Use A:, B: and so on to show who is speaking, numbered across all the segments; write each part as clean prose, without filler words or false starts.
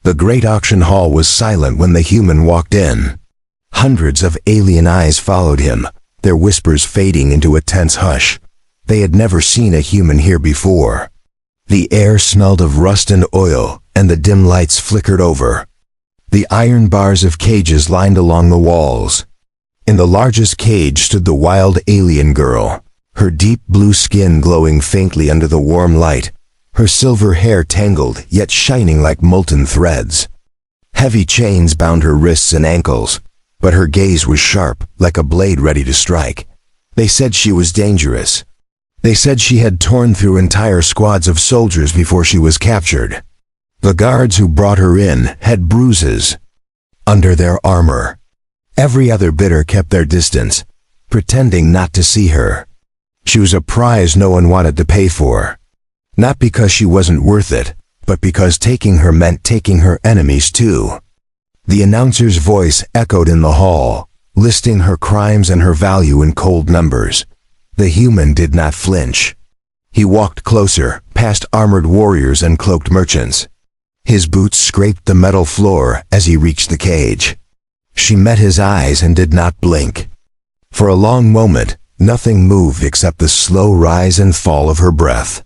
A: The great auction hall was silent when the human walked in. Hundreds of alien eyes followed him, their whispers fading into a tense hush. They had never seen a human here before. The air smelled of rust and oil, and the dim lights flickered over. The iron bars of cages lined along the walls. In the largest cage stood the wild alien girl, her deep blue skin glowing faintly under the warm light, her silver hair tangled yet shining like molten threads. Heavy chains bound her wrists and ankles, but her gaze was sharp, like a blade ready to strike. They said she was dangerous. They said she had torn through entire squads of soldiers before she was captured. The guards who brought her in had bruises under their armor. Every other bidder kept their distance, pretending not to see her. She was a prize no one wanted to pay for. Not because she wasn't worth it, but because taking her meant taking her enemies too. The announcer's voice echoed in the hall, listing her crimes and her value in cold numbers. The human did not flinch. He walked closer, past armored warriors and cloaked merchants. His boots scraped the metal floor as he reached the cage. She met his eyes and did not blink. For a long moment, nothing moved except the slow rise and fall of her breath.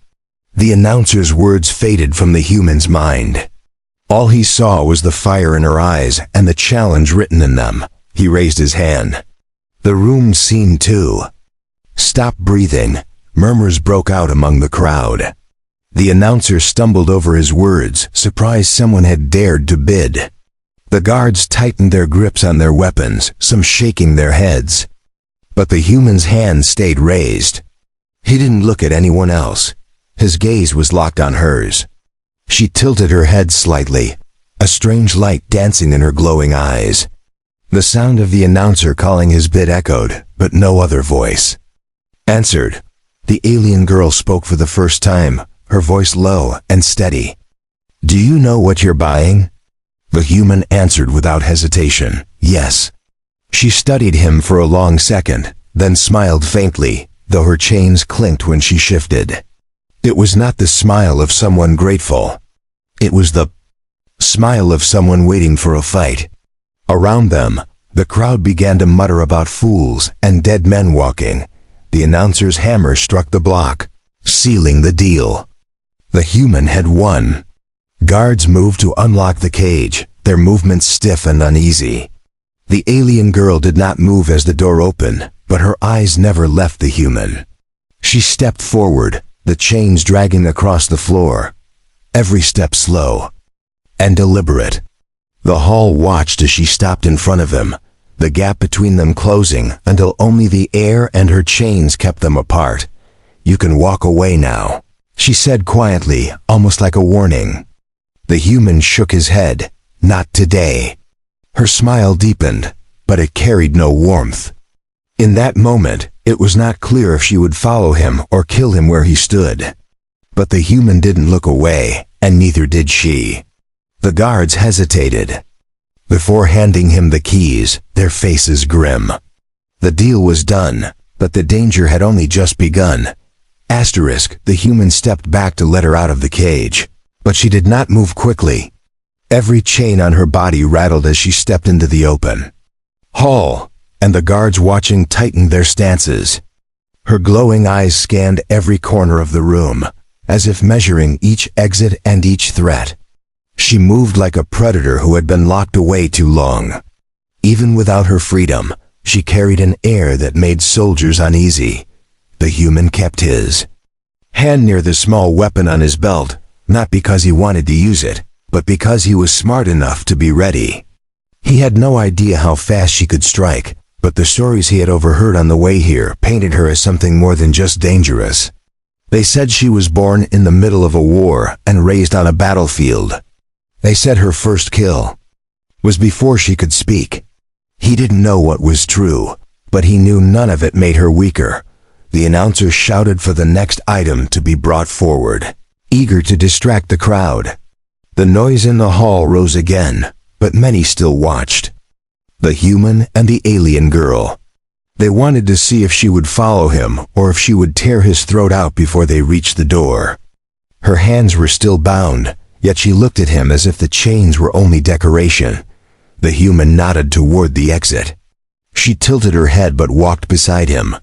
A: The announcer's words faded from the human's mind. All he saw was the fire in her eyes and the challenge written in them. He raised his hand. The room seemed to stop breathing. Murmurs broke out among the crowd. The announcer stumbled over his words, surprised someone had dared to bid. The guards tightened their grips on their weapons, some shaking their heads. But the human's hand stayed raised. He didn't look at anyone else. His gaze was locked on hers. She tilted her head slightly, a strange light dancing in her glowing eyes. The sound of the announcer calling his bid echoed, but no other voice answered. The alien girl spoke for the first time, her voice low and steady. "Do you know what you're buying?" The human answered without hesitation, "Yes." She studied him for a long second, then smiled faintly, though her chains clinked when she shifted. It was not the smile of someone grateful. It was the smile of someone waiting for a fight. Around them, the crowd began to mutter about fools and dead men walking. The announcer's hammer struck the block, sealing the deal. The human had won. Guards moved to unlock the cage, their movements stiff and uneasy. The alien girl did not move as the door opened, but her eyes never left the human. She stepped forward, the chains dragging across the floor, every step slow and deliberate. The hall watched as she stopped in front of him, the gap between them closing until only the air and her chains kept them apart. "You can walk away now," she said quietly, almost like a warning. The human shook his head. "Not today." Her smile deepened, but it carried no warmth. In that moment, it was not clear if she would follow him or kill him where he stood. But the human didn't look away, and neither did she. The guards hesitated before handing him the keys, their faces grim. The deal was done, but the danger had only just begun. The human stepped back to let her out of the cage, but she did not move quickly. Every chain on her body rattled as she stepped into the open hall, and the guards watching tightened their stances. Her glowing eyes scanned every corner of the room, as if measuring each exit and each threat. She moved like a predator who had been locked away too long. Even without her freedom, she carried an air that made soldiers uneasy. The human kept his hand near the small weapon on his belt, not because he wanted to use it, but because he was smart enough to be ready. He had no idea how fast she could strike, but the stories he had overheard on the way here painted her as something more than just dangerous. They said she was born in the middle of a war and raised on a battlefield. They said her first kill was before she could speak. He didn't know what was true, but he knew none of it made her weaker. The announcer shouted for the next item to be brought forward, eager to distract the crowd. The noise in the hall rose again, but many still watched. The human and the alien girl. They wanted to see if she would follow him or if she would tear his throat out before they reached the door. Her hands were still bound, Yet she looked at him as if the chains were only decoration. The human nodded toward the exit. She tilted her head but walked beside him.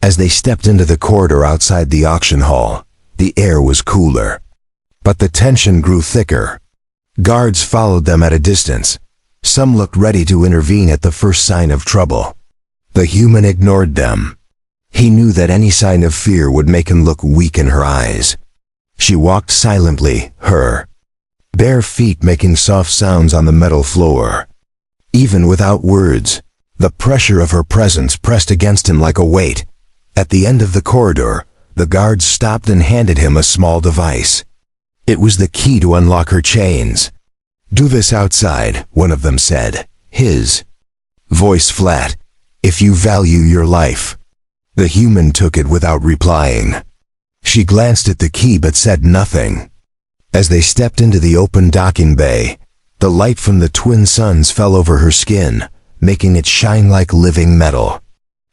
A: As they stepped into the corridor outside the auction hall, the air was cooler. But the tension grew thicker. Guards followed them at a distance. Some looked ready to intervene at the first sign of trouble. The human ignored them. He knew that any sign of fear would make him look weak in her eyes. She walked silently, her bare feet making soft sounds on the metal floor. Even without words, the pressure of her presence pressed against him like a weight. At the end of the corridor, the guards stopped and handed him a small device. It was the key to unlock her chains. "Do this outside," one of them said, his voice flat. "If you value your life." The human took it without replying. She glanced at the key but said nothing. As they stepped into the open docking bay, the light from the twin suns fell over her skin, making it shine like living metal.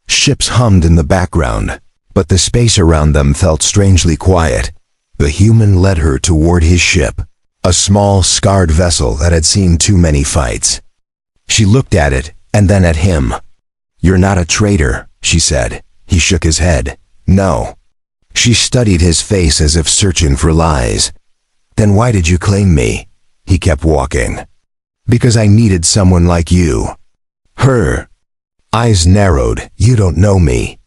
A: Ships hummed in the background, but the space around them felt strangely quiet. The human led her toward his ship, a small, scarred vessel that had seen too many fights. She looked at it, and then at him. "You're not a traitor," she said. He shook his head. "No." She studied his face as if searching for lies. "Then why did you claim me?" He kept walking. "Because I needed someone like you." Her eyes narrowed. "You don't know me."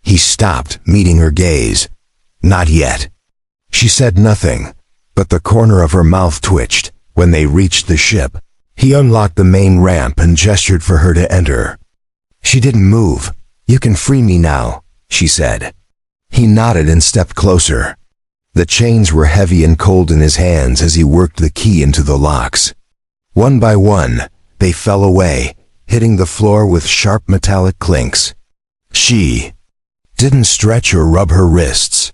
A: He stopped, meeting her gaze. "Not yet." She said nothing, but the corner of her mouth twitched. When they reached the ship, he unlocked the main ramp and gestured for her to enter. She didn't move. "You can free me now," she said. He nodded and stepped closer. The chains were heavy and cold in his hands as he worked the key into the locks. One by one, they fell away, hitting the floor with sharp metallic clinks. She didn't stretch or rub her wrists.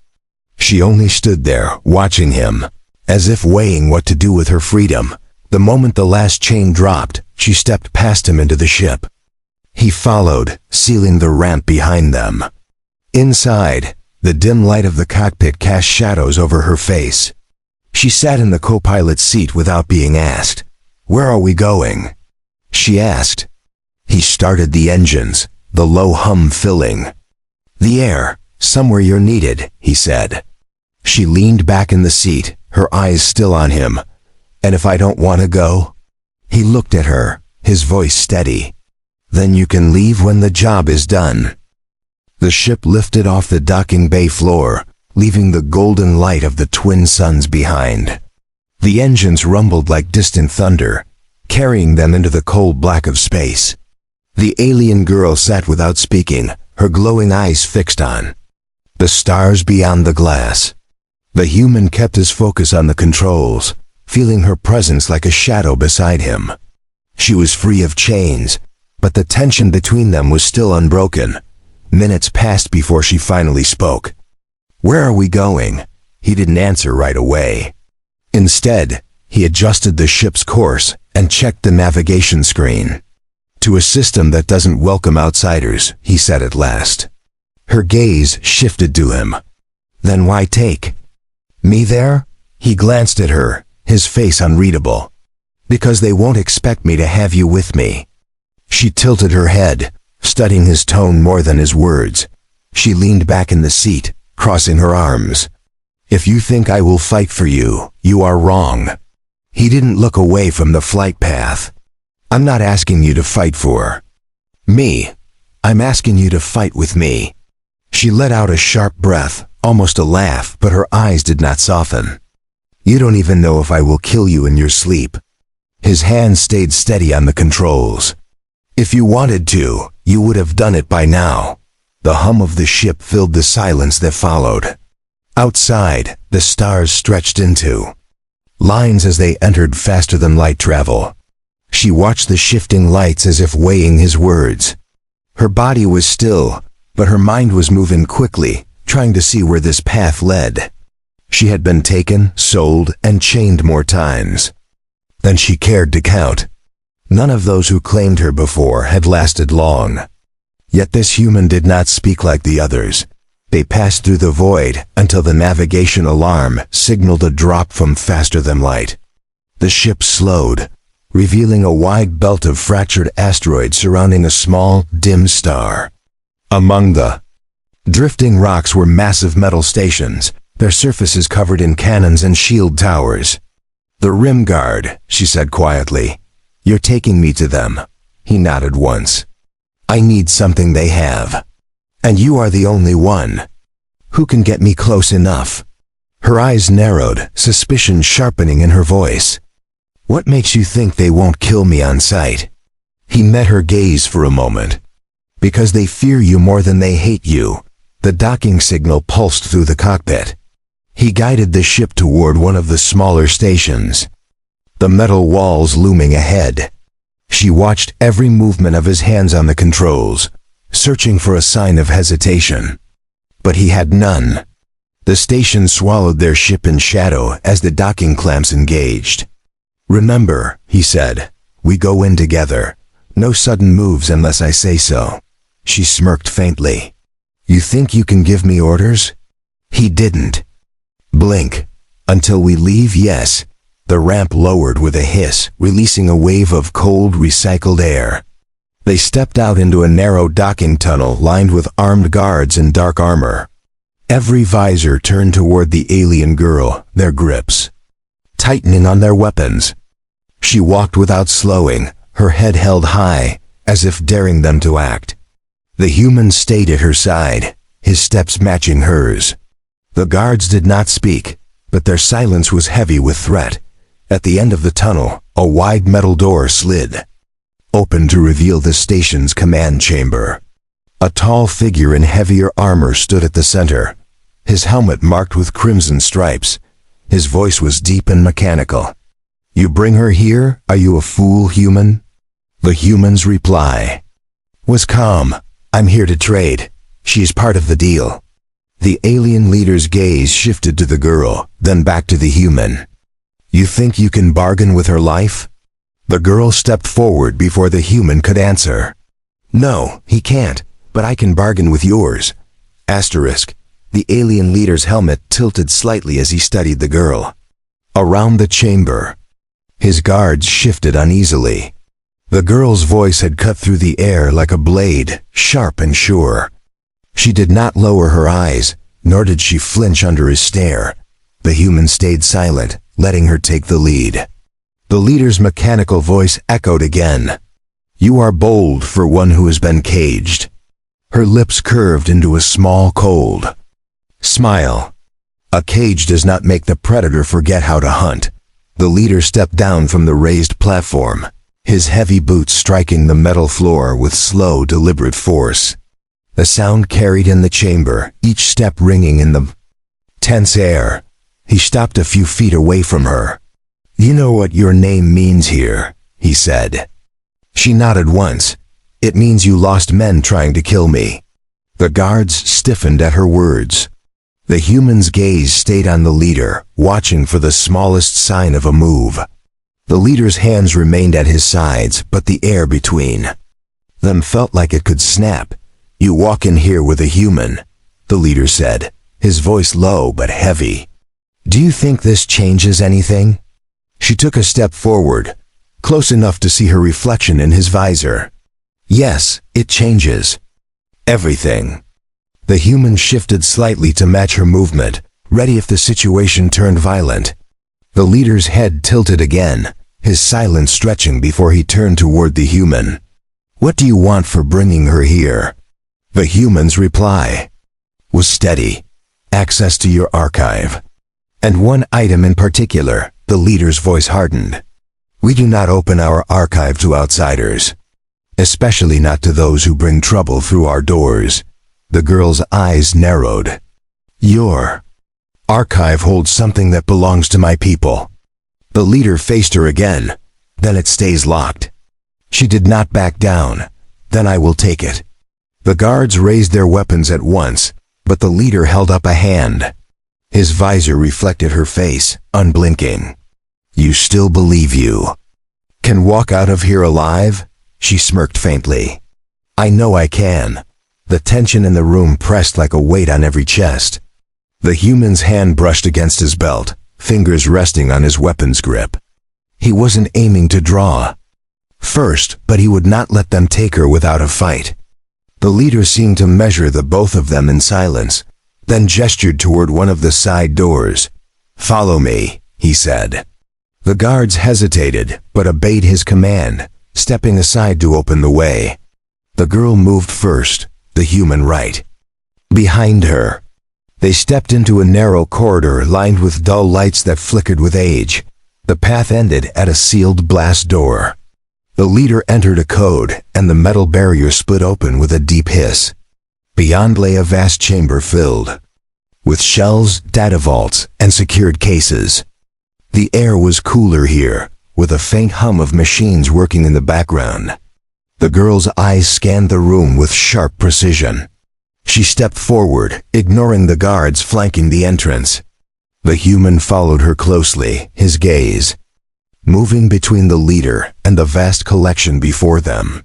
A: She only stood there, watching him, as if weighing what to do with her freedom. The moment the last chain dropped, she stepped past him into the ship. He followed, sealing the ramp behind them. Inside, the dim light of the cockpit cast shadows over her face. She sat in the co-pilot's seat without being asked. "Where are we going?" she asked. He started the engines, the low hum filling. "The air, somewhere you're needed," he said. She leaned back in the seat, her eyes still on him. "And if I don't want to go?" He looked at her, his voice steady. "Then you can leave when the job is done." The ship lifted off the docking bay floor, leaving the golden light of the twin suns behind. The engines rumbled like distant thunder, carrying them into the cold black of space. The alien girl sat without speaking, her glowing eyes fixed on the stars beyond the glass. The human kept his focus on the controls, feeling her presence like a shadow beside him. She was free of chains, but the tension between them was still unbroken. Minutes passed before she finally spoke. "Where are we going?" He didn't answer right away. Instead, he adjusted the ship's course and checked the navigation screen. "To a system that doesn't welcome outsiders," he said at last. Her gaze shifted to him. "Then why take me there?" He glanced at her, his face unreadable. "Because they won't expect me to have you with me." She tilted her head, studying his tone more than his words. She leaned back in the seat, crossing her arms. "If you think I will fight for you, you are wrong." He didn't look away from the flight path. "I'm not asking you to fight for me. I'm asking you to fight with me." She let out a sharp breath, almost a laugh, but her eyes did not soften. "You don't even know if I will kill you in your sleep." His hand stayed steady on the controls. "If you wanted to, you would have done it by now." The hum of the ship filled the silence that followed. Outside, the stars stretched into lines as they entered faster than light travel. She watched the shifting lights as if weighing his words. Her body was still, but her mind was moving quickly, trying to see where this path led. She had been taken, sold, and chained more times than she cared to count. None of those who claimed her before had lasted long. Yet this human did not speak like the others. They passed through the void until the navigation alarm signaled a drop from faster than light. The ship slowed, revealing a wide belt of fractured asteroids surrounding a small, dim star. Among the drifting rocks were massive metal stations, their surfaces covered in cannons and shield towers. "The Rim Guard," she said quietly. "You're taking me to them." He nodded once. "I need something they have. And you are the only one. Who can get me close enough?" Her eyes narrowed, suspicion sharpening in her voice. "What makes you think they won't kill me on sight?" He met her gaze for a moment. "Because they fear you more than they hate you." The docking signal pulsed through the cockpit. He guided the ship toward one of the smaller stations, the metal walls looming ahead. She watched every movement of his hands on the controls, searching for a sign of hesitation. But he had none. The station swallowed their ship in shadow as the docking clamps engaged. "Remember," he said, "we go in together. No sudden moves unless I say so." She smirked faintly. "You think you can give me orders?" He didn't. "Blink. Until we leave, yes." The ramp lowered with a hiss, releasing a wave of cold, recycled air. They stepped out into a narrow docking tunnel lined with armed guards in dark armor. Every visor turned toward the alien girl, their grips tightening on their weapons. She walked without slowing, her head held high, as if daring them to act. The human stayed at her side, his steps matching hers. The guards did not speak, but their silence was heavy with threat. At the end of the tunnel, a wide metal door slid open to reveal the station's command chamber. A tall figure in heavier armor stood at the center, his helmet marked with crimson stripes. His voice was deep and mechanical. "You bring her here? Are you a fool, human?" The human's reply was calm. "I'm here to trade. She's part of the deal." The alien leader's gaze shifted to the girl, then back to the human. "You think you can bargain with her life?" The girl stepped forward before the human could answer. "No, he can't, but I can bargain with yours." Asterisk. The alien leader's helmet tilted slightly as he studied the girl. Around the chamber, his guards shifted uneasily. The girl's voice had cut through the air like a blade, sharp and sure. She did not lower her eyes, nor did she flinch under his stare. The human stayed silent, letting her take the lead. The leader's mechanical voice echoed again. "You are bold for one who has been caged." Her lips curved into a small, cold smile. "A cage does not make the predator forget how to hunt." The leader stepped down from the raised platform, his heavy boots striking the metal floor with slow, deliberate force. The sound carried in the chamber, each step ringing in the tense air. He stopped a few feet away from her. "You know what your name means here," he said. She nodded once. "It means you lost men trying to kill me." The guards stiffened at her words. The human's gaze stayed on the leader, watching for the smallest sign of a move. The leader's hands remained at his sides, but the air between them felt like it could snap. "You walk in here with a human," the leader said, his voice low but heavy. "Do you think this changes anything?" She took a step forward, close enough to see her reflection in his visor. "Yes, it changes. Everything." The human shifted slightly to match her movement, ready if the situation turned violent. The leader's head tilted again, his silence stretching before he turned toward the human. "What do you want for bringing her here?" The human's reply was steady. "Access to your archive. And one item in particular." The leader's voice hardened. "We do not open our archive to outsiders, especially not to those who bring trouble through our doors." The girl's eyes narrowed. "Your archive holds something that belongs to my people." The leader faced her again. "Then it stays locked." She did not back down. "Then I will take it." The guards raised their weapons at once, but the leader held up a hand. His visor reflected her face, unblinking. "You still believe you can walk out of here alive?" She smirked faintly. "I know I can." The tension in the room pressed like a weight on every chest. The human's hand brushed against his belt, fingers resting on his weapon's grip. He wasn't aiming to draw first, but he would not let them take her without a fight. The leader seemed to measure the both of them in silence, then gestured toward one of the side doors. "Follow me," he said. The guards hesitated, but obeyed his command, stepping aside to open the way. The girl moved first, the human right behind her. They stepped into a narrow corridor lined with dull lights that flickered with age. The path ended at a sealed blast door. The leader entered a code, and the metal barrier split open with a deep hiss. Beyond lay a vast chamber filled with shelves, data vaults, and secured cases. The air was cooler here, with a faint hum of machines working in the background. The girl's eyes scanned the room with sharp precision. She stepped forward, ignoring the guards flanking the entrance. The human followed her closely, his gaze moving between the leader and the vast collection before them.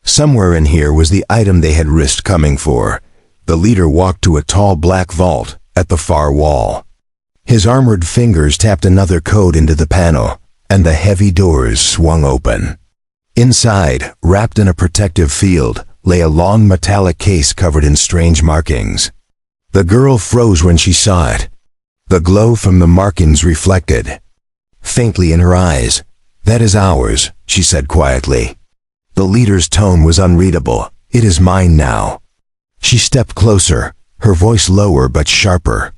A: Somewhere in here was the item they had risked coming for. The leader walked to a tall black vault at the far wall. His armored fingers tapped another code into the panel, and the heavy doors swung open. Inside, wrapped in a protective field, lay a long metallic case covered in strange markings. The girl froze when she saw it. The glow from the markings reflected faintly in her eyes. "That is ours," she said quietly. The leader's tone was unreadable. "It is mine now." She stepped closer, her voice lower but sharper.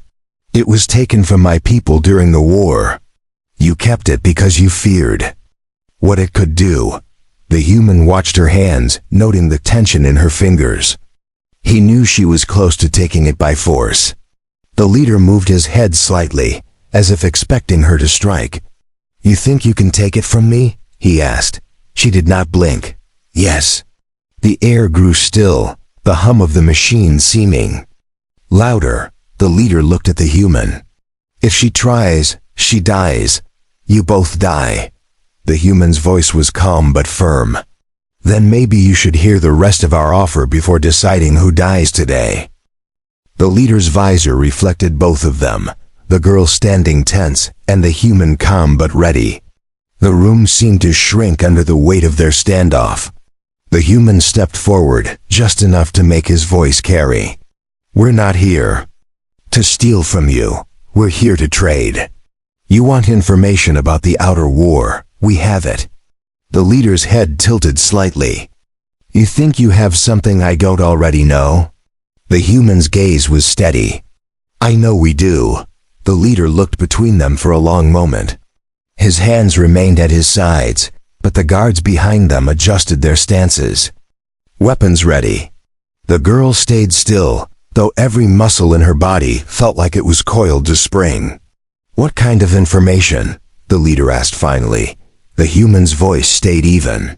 A: "It was taken from my people during the war. You kept it because you feared what it could do." The human watched her hands, noting the tension in her fingers. He knew she was close to taking it by force. The leader moved his head slightly, as if expecting her to strike. "You think you can take it from me?" he asked. She did not blink. "Yes." The air grew still, the hum of the machine seeming louder. The leader looked at the human. "If she tries, she dies. You both die." The human's voice was calm but firm. "Then maybe you should hear the rest of our offer before deciding who dies today." The leader's visor reflected both of them, the girl standing tense and the human calm but ready. The room seemed to shrink under the weight of their standoff. The human stepped forward, just enough to make his voice carry. "We're not here to steal from you. We're here to trade. You want information about the outer war? We have it." The leader's head tilted slightly. "You think you have something I don't already know?" The human's gaze was steady. "I know we do." The leader looked between them for a long moment. His hands remained at his sides, but the guards behind them adjusted their stances. Weapons ready. The girl stayed still, though every muscle in her body felt like it was coiled to spring. "What kind of information?" the leader asked finally. The human's voice stayed even.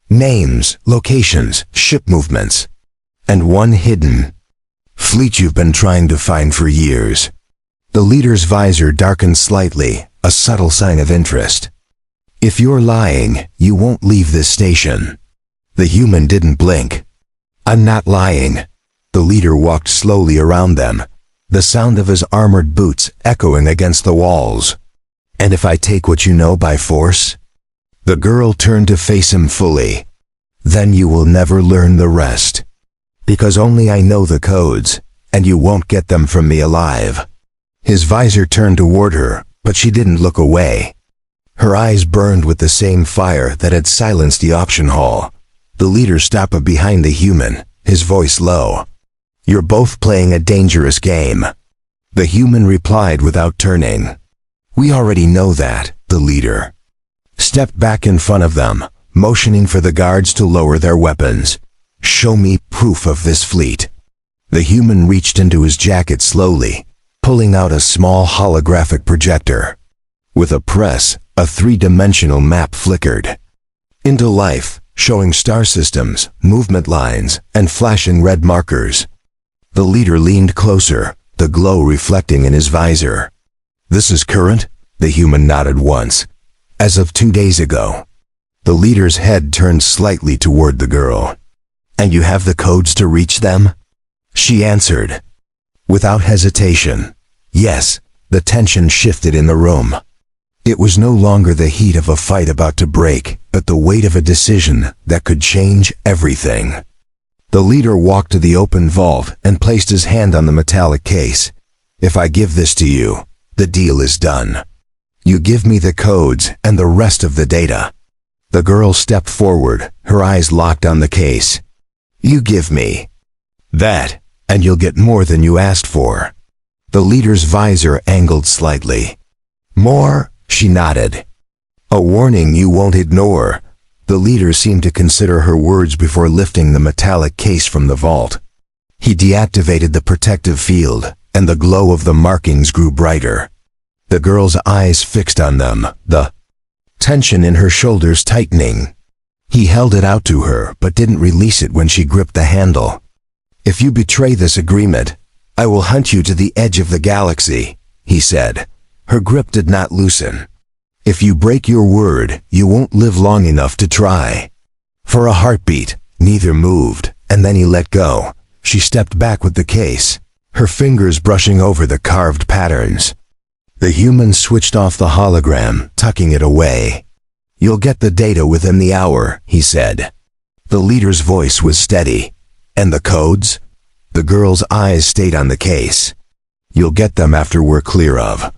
A: "Names, locations, ship movements, and one hidden fleet you've been trying to find for years." The leader's visor darkened slightly, a subtle sign of interest. "If you're lying, you won't leave this station." The human didn't blink. "I'm not lying." The leader walked slowly around them, the sound of his armored boots echoing against the walls. "And if I take what you know by force?" The girl turned to face him fully. "Then you will never learn the rest. Because only I know the codes, and you won't get them from me alive." His visor turned toward her, but she didn't look away. Her eyes burned with the same fire that had silenced the auction hall. The leader stopped behind the human, his voice low. "You're both playing a dangerous game." The human replied without turning. "We already know that," the leader stepped back in front of them, motioning for the guards to lower their weapons. "Show me proof of this fleet." The human reached into his jacket slowly, pulling out a small holographic projector. With a press, a three-dimensional map flickered into life, showing star systems, movement lines, and flashing red markers. The leader leaned closer, the glow reflecting in his visor. "This is current?" The human nodded once. "As of 2 days ago." The leader's head turned slightly toward the girl. "And you have the codes to reach them?" She answered without hesitation. "Yes." The tension shifted in the room. It was no longer the heat of a fight about to break, but the weight of a decision that could change everything. The leader walked to the open vault and placed his hand on the metallic case. "If I give this to you, the deal is done. You give me the codes and the rest of the data." The girl stepped forward, her eyes locked on the case. "You give me that, and you'll get more than you asked for." The leader's visor angled slightly. "More?" She nodded. "A warning you won't ignore." The leader seemed to consider her words before lifting the metallic case from the vault. He deactivated the protective field, and the glow of the markings grew brighter. The girl's eyes fixed on them, the tension in her shoulders tightening. He held it out to her, but didn't release it when she gripped the handle. "If you betray this agreement, I will hunt you to the edge of the galaxy," he said. Her grip did not loosen. "If you break your word, you won't live long enough to try." For a heartbeat, neither moved, and then he let go. She stepped back with the case, her fingers brushing over the carved patterns. The human switched off the hologram, tucking it away. "You'll get the data within the hour," he said. The leader's voice was steady. "And the codes?" The girl's eyes stayed on the case. "You'll get them after we're clear of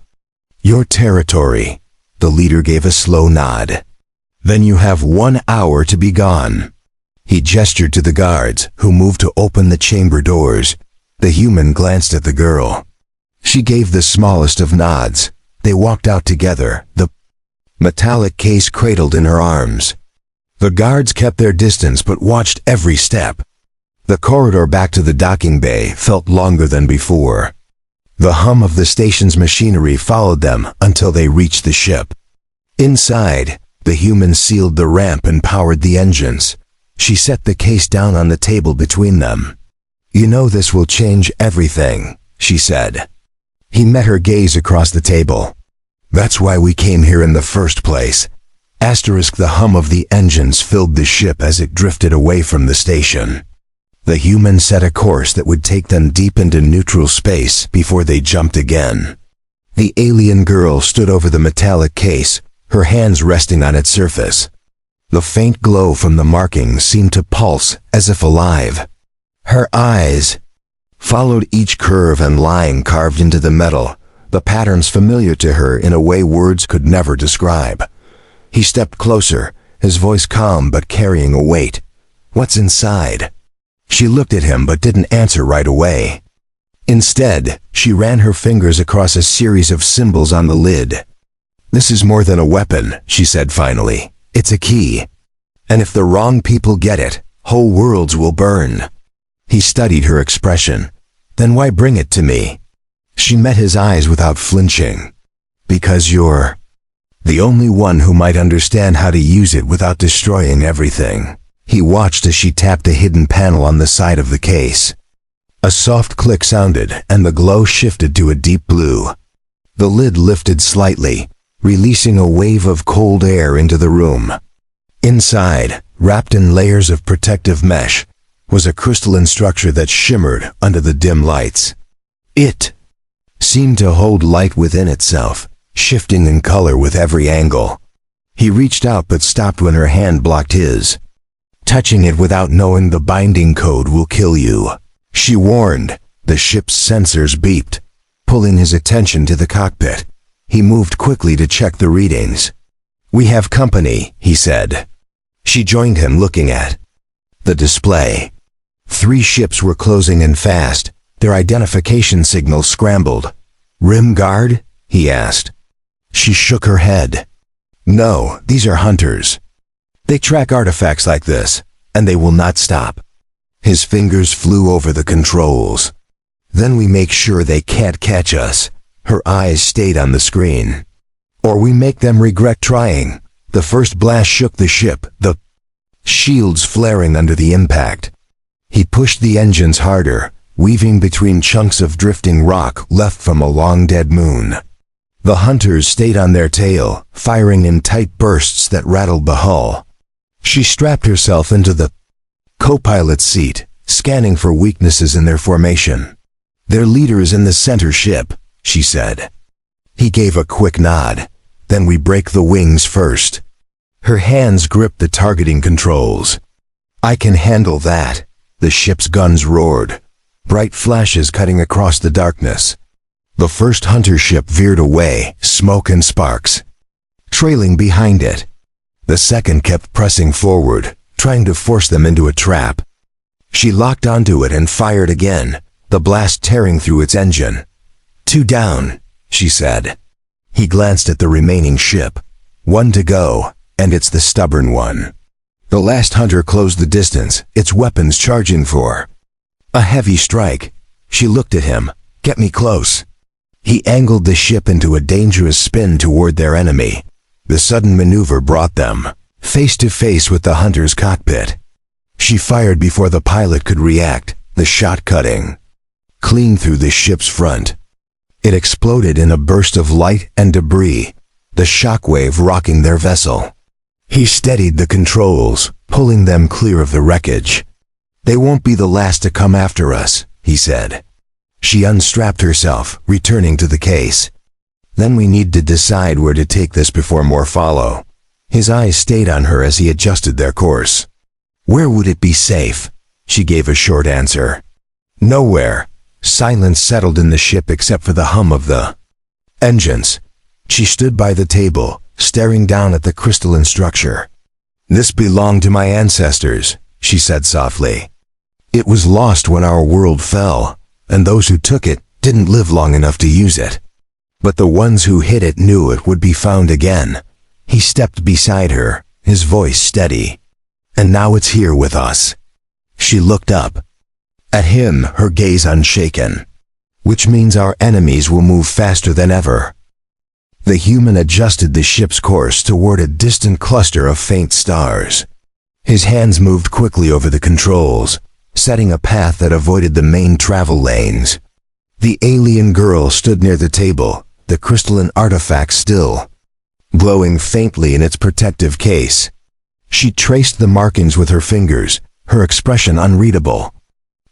A: your territory." The leader gave a slow nod. "Then you have 1 hour to be gone." He gestured to the guards, who moved to open the chamber doors. The human glanced at the girl. She gave the smallest of nods. They walked out together, the metallic case cradled in her arms. The guards kept their distance but watched every step. The corridor back to the docking bay felt longer than before. The hum of the station's machinery followed them until they reached the ship. Inside, the human sealed the ramp and powered the engines. She set the case down on the table between them. "You know this will change everything," she said. He met her gaze across the table. "That's why we came here in the first place." The hum of the engines filled the ship as it drifted away from the station. The human set a course that would take them deep into neutral space before they jumped again. The alien girl stood over the metallic case, her hands resting on its surface. The faint glow from the markings seemed to pulse as if alive. Her eyes followed each curve and line carved into the metal, the patterns familiar to her in a way words could never describe. He stepped closer, his voice calm but carrying a weight. "What's inside?" She looked at him but didn't answer right away. Instead, she ran her fingers across a series of symbols on the lid. "This is more than a weapon," she said finally. "It's a key. And if the wrong people get it, whole worlds will burn." He studied her expression. "Then why bring it to me?" She met his eyes without flinching. "Because you're the only one who might understand how to use it without destroying everything." He watched as she tapped a hidden panel on the side of the case. A soft click sounded, and the glow shifted to a deep blue. The lid lifted slightly, releasing a wave of cold air into the room. Inside, wrapped in layers of protective mesh, was a crystalline structure that shimmered under the dim lights. It seemed to hold light within itself, shifting in color with every angle. He reached out but stopped when her hand blocked his. "Touching it without knowing the binding code will kill you," she warned. The ship's sensors beeped, pulling his attention to the cockpit. He moved quickly to check the readings. "We have company," he said. She joined him, looking at the display. 3 ships were closing in fast, their identification signals scrambled. "Rim Guard?" he asked. She shook her head. "No, these are hunters. They track artifacts like this, and they will not stop." His fingers flew over the controls. "Then we make sure they can't catch us." Her eyes stayed on the screen. "Or we make them regret trying." The first blast shook the ship, the shields flaring under the impact. He pushed the engines harder, weaving between chunks of drifting rock left from a long-dead moon. The hunters stayed on their tail, firing in tight bursts that rattled the hull. She strapped herself into the co-pilot's seat, scanning for weaknesses in their formation. "Their leader is in the center ship," she said. He gave a quick nod. Then we break the wings first. Her hands gripped the targeting controls. I can handle that. The ship's guns roared, bright flashes cutting across the darkness. The first hunter ship veered away, smoke and sparks trailing behind it. The second kept pressing forward, trying to force them into a trap. She locked onto it and fired again, the blast tearing through its engine. 2 down, she said. He glanced at the remaining ship. 1 to go, and it's the stubborn one. The last hunter closed the distance, its weapons charging for a heavy strike. She looked at him. Get me close. He angled the ship into a dangerous spin toward their enemy. The sudden maneuver brought them face to face with the hunter's cockpit. She fired before the pilot could react, the shot cutting clean through the ship's front. It exploded in a burst of light and debris, the shockwave rocking their vessel. He steadied the controls, pulling them clear of the wreckage. They won't be the last to come after us, he said. She unstrapped herself, returning to the case. Then we need to decide where to take this before more follow. His eyes stayed on her as he adjusted their course. Where would it be safe? She gave a short answer. Nowhere. Silence settled in the ship except for the hum of the engines. She stood by the table, staring down at the crystalline structure. This belonged to my ancestors, she said softly. It was lost when our world fell, and those who took it didn't live long enough to use it. But the ones who hid it knew it would be found again. He stepped beside her, his voice steady. And now it's here with us. She looked up. At him, her gaze unshaken. Which means our enemies will move faster than ever. The human adjusted the ship's course toward a distant cluster of faint stars. His hands moved quickly over the controls, setting a path that avoided the main travel lanes. The alien girl stood near the table, the crystalline artifact still, glowing faintly in its protective case. She traced the markings with her fingers, her expression unreadable.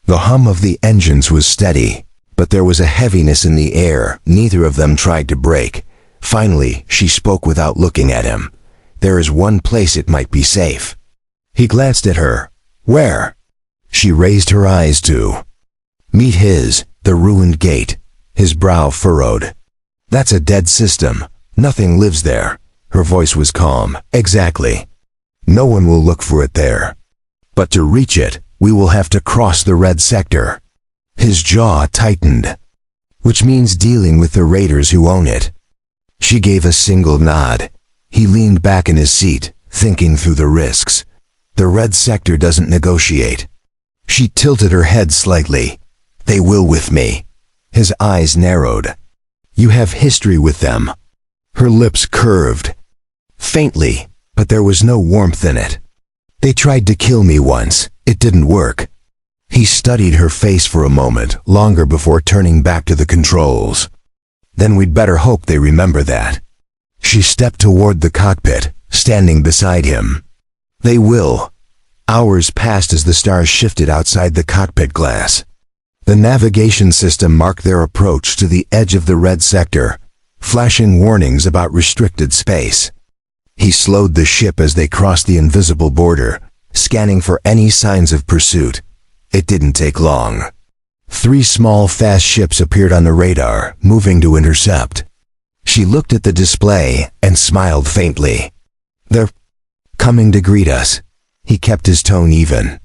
A: The hum of the engines was steady, but there was a heaviness in the air neither of them tried to break. Finally, she spoke without looking at him. There is one place it might be safe. He glanced at her. Where? She raised her eyes to meet his, the ruined gate. His brow furrowed. That's a dead system. Nothing lives there. Her voice was calm. Exactly. No one will look for it there. But to reach it, we will have to cross the red sector. His jaw tightened. Which means dealing with the raiders who own it. She gave a single nod. He leaned back in his seat, thinking through the risks. The red sector doesn't negotiate. She tilted her head slightly. They will with me. His eyes narrowed. You have history with them. Her lips curved. Faintly, but there was no warmth in it. They tried to kill me once. It didn't work. He studied her face for a moment, longer before turning back to the controls. Then we'd better hope they remember that. She stepped toward the cockpit, standing beside him. They will. Hours passed as the stars shifted outside the cockpit glass. The navigation system marked their approach to the edge of the red sector, flashing warnings about restricted space. He slowed the ship as they crossed the invisible border, scanning for any signs of pursuit. It didn't take long. 3 small, fast ships appeared on the radar, moving to intercept. She looked at the display and smiled faintly. They're coming to greet us. He kept his tone even.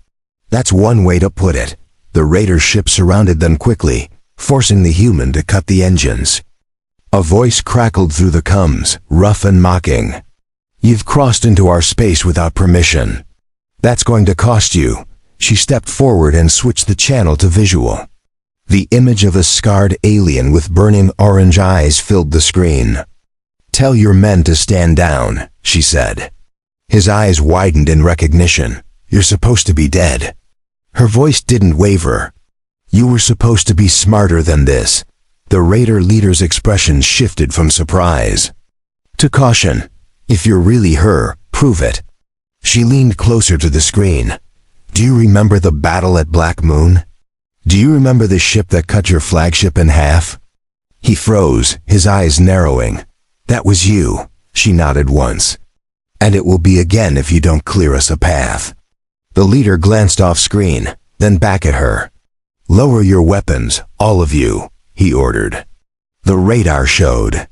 A: That's one way to put it. The raider ship surrounded them quickly, forcing the human to cut the engines. A voice crackled through the comms, rough and mocking. You've crossed into our space without permission. That's going to cost you. She stepped forward and switched the channel to visual. The image of a scarred alien with burning orange eyes filled the screen. Tell your men to stand down, she said. His eyes widened in recognition. You're supposed to be dead. Her voice didn't waver. You were supposed to be smarter than this. The raider leader's expression shifted from surprise to caution. If you're really her, prove it. She leaned closer to the screen. Do you remember the battle at Black Moon? Do you remember the ship that cut your flagship in half? He froze, his eyes narrowing. That was you. She nodded once. And it will be again if you don't clear us a path. The leader glanced off screen, then back at her. Lower your weapons, all of you, he ordered. The radar showed.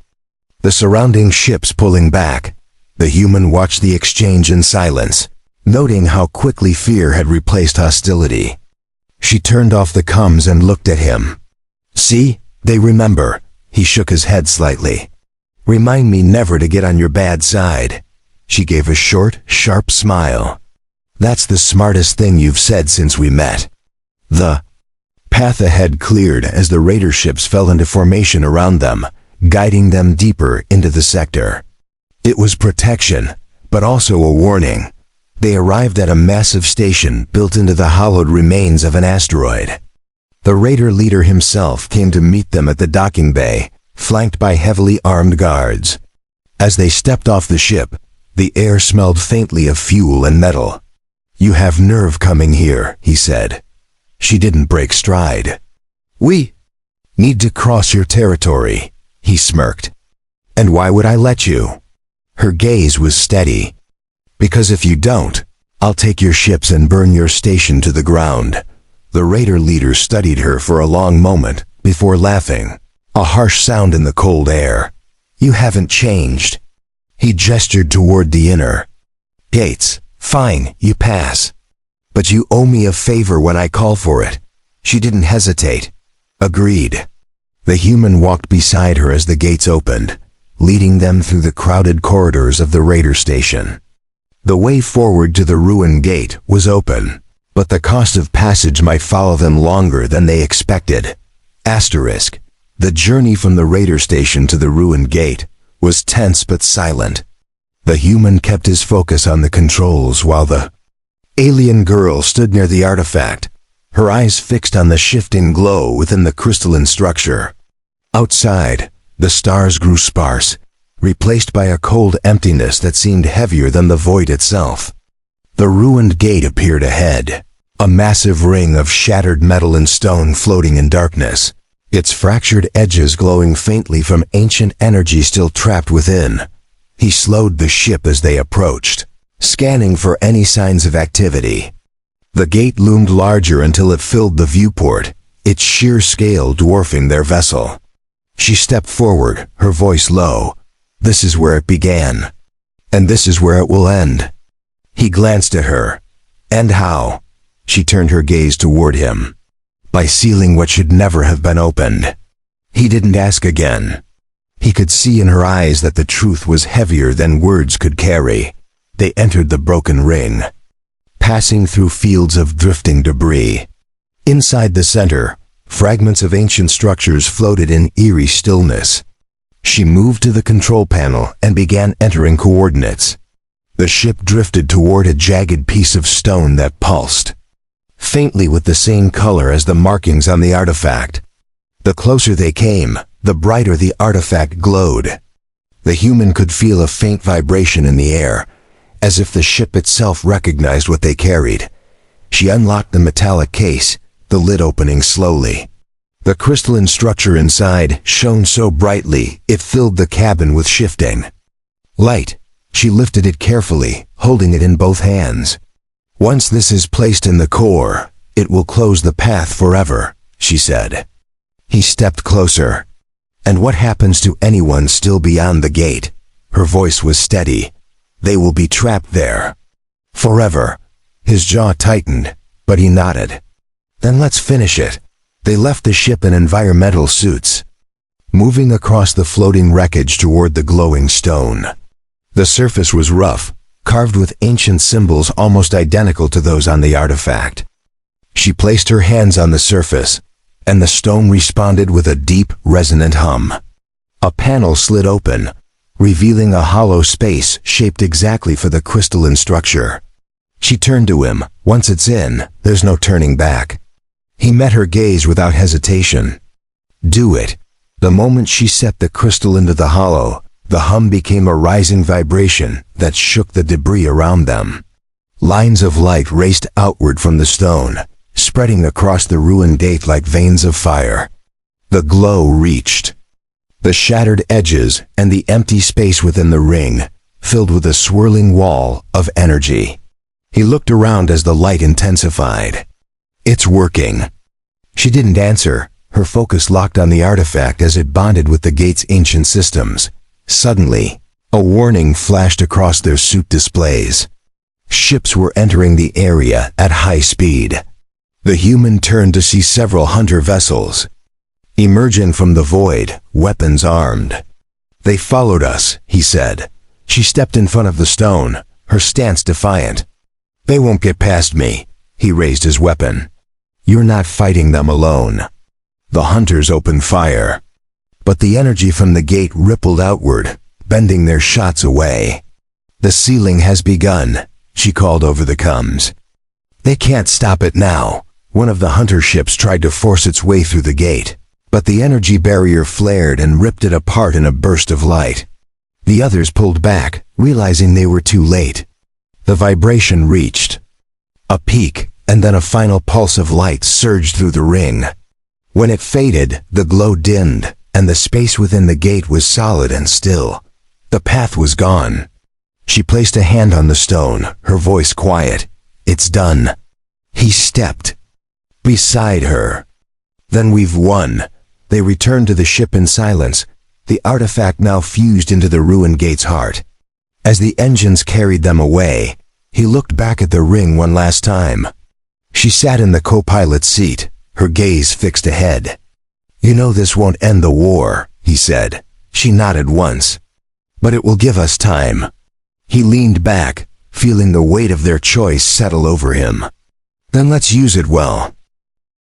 A: The surrounding ships pulling back. The human watched the exchange in silence, noting how quickly fear had replaced hostility. She turned off the comms and looked at him. See, they remember. He shook his head slightly. Remind me never to get on your bad side. She gave a short, sharp smile. That's the smartest thing you've said since we met. The path ahead cleared as the raider ships fell into formation around them, guiding them deeper into the sector. It was protection, but also a warning. They arrived at a massive station built into the hollowed remains of an asteroid. The raider leader himself came to meet them at the docking bay, flanked by heavily armed guards. As they stepped off the ship, the air smelled faintly of fuel and metal. You have nerve coming here, he said. She didn't break stride. We need to cross your territory, he smirked. And why would I let you? Her gaze was steady. Because if you don't, I'll take your ships and burn your station to the ground. The raider leader studied her for a long moment before laughing, a harsh sound in the cold air. You haven't changed. He gestured toward the inner gates. Fine, you pass. But you owe me a favor when I call for it. She didn't hesitate. Agreed. The human walked beside her as the gates opened, leading them through the crowded corridors of the raider station. The way forward to the ruined gate was open, but the cost of passage might follow them longer than they expected. Asterisk. The journey from the raider station to the ruined gate was tense but silent. The human kept his focus on the controls while the alien girl stood near the artifact, her eyes fixed on the shifting glow within the crystalline structure. Outside, the stars grew sparse, replaced by a cold emptiness that seemed heavier than the void itself. The ruined gate appeared ahead, a massive ring of shattered metal and stone floating in darkness, its fractured edges glowing faintly from ancient energy still trapped within. He slowed the ship as they approached, scanning for any signs of activity. The gate loomed larger until it filled the viewport, its sheer scale dwarfing their vessel. She stepped forward, her voice low. This is where it began. And this is where it will end. He glanced at her. And how? She turned her gaze toward him. By sealing what should never have been opened. He didn't ask again. He could see in her eyes that the truth was heavier than words could carry. They entered the broken ring, passing through fields of drifting debris. Inside the center, fragments of ancient structures floated in eerie stillness. She moved to the control panel and began entering coordinates. The ship drifted toward a jagged piece of stone that pulsed, faintly with the same color as the markings on the artifact. The closer they came, the brighter the artifact glowed. The human could feel a faint vibration in the air, as if the ship itself recognized what they carried. She unlocked the metallic case, the lid opening slowly. The crystalline structure inside shone so brightly it filled the cabin with shifting light. She lifted it carefully, holding it in both hands. Once this is placed in the core, it will close the path forever, she said. He stepped closer. And what happens to anyone still beyond the gate? Her voice was steady. They will be trapped there. Forever. His jaw tightened, but he nodded. Then let's finish it. They left the ship in environmental suits, moving across the floating wreckage toward the glowing stone. The surface was rough, carved with ancient symbols almost identical to those on the artifact. She placed her hands on the surface, and the stone responded with a deep, resonant hum. A panel slid open, revealing a hollow space shaped exactly for the crystalline structure. She turned to him. Once it's in, there's no turning back. He met her gaze without hesitation. Do it. The moment she set the crystal into the hollow, the hum became a rising vibration that shook the debris around them. Lines of light raced outward from the stone, spreading across the ruined gate like veins of fire. The glow reached The shattered edges and the empty space within the ring, filled with a swirling wall of energy. He looked around as the light intensified. "It's working." She didn't answer, her focus locked on the artifact as it bonded with the gate's ancient systems. Suddenly, a warning flashed across their suit displays. Ships were entering the area at high speed. The human turned to see several hunter vessels emerging from the void, weapons armed. "They followed us," he said. She stepped in front of the stone, her stance defiant. "They won't get past me." He raised his weapon. "You're not fighting them alone." The hunters opened fire, but the energy from the gate rippled outward, bending their shots away. "The sealing has begun," she called over the comms. "They can't stop it now." One of the hunter ships tried to force its way through the gate, but the energy barrier flared and ripped it apart in a burst of light. The others pulled back, realizing they were too late. The vibration reached a peak, and then a final pulse of light surged through the ring. When it faded, the glow dimmed, and the space within the gate was solid and still. The path was gone. She placed a hand on the stone, her voice quiet. "It's done." He stepped beside her. "Then we've won." They returned to the ship in silence, the artifact now fused into the ruined gate's heart. As the engines carried them away, he looked back at the ring one last time. She sat in the co-pilot's seat, her gaze fixed ahead. "You know this won't end the war," he said. She nodded once. "But it will give us time." He leaned back, feeling the weight of their choice settle over him. "Then let's use it well."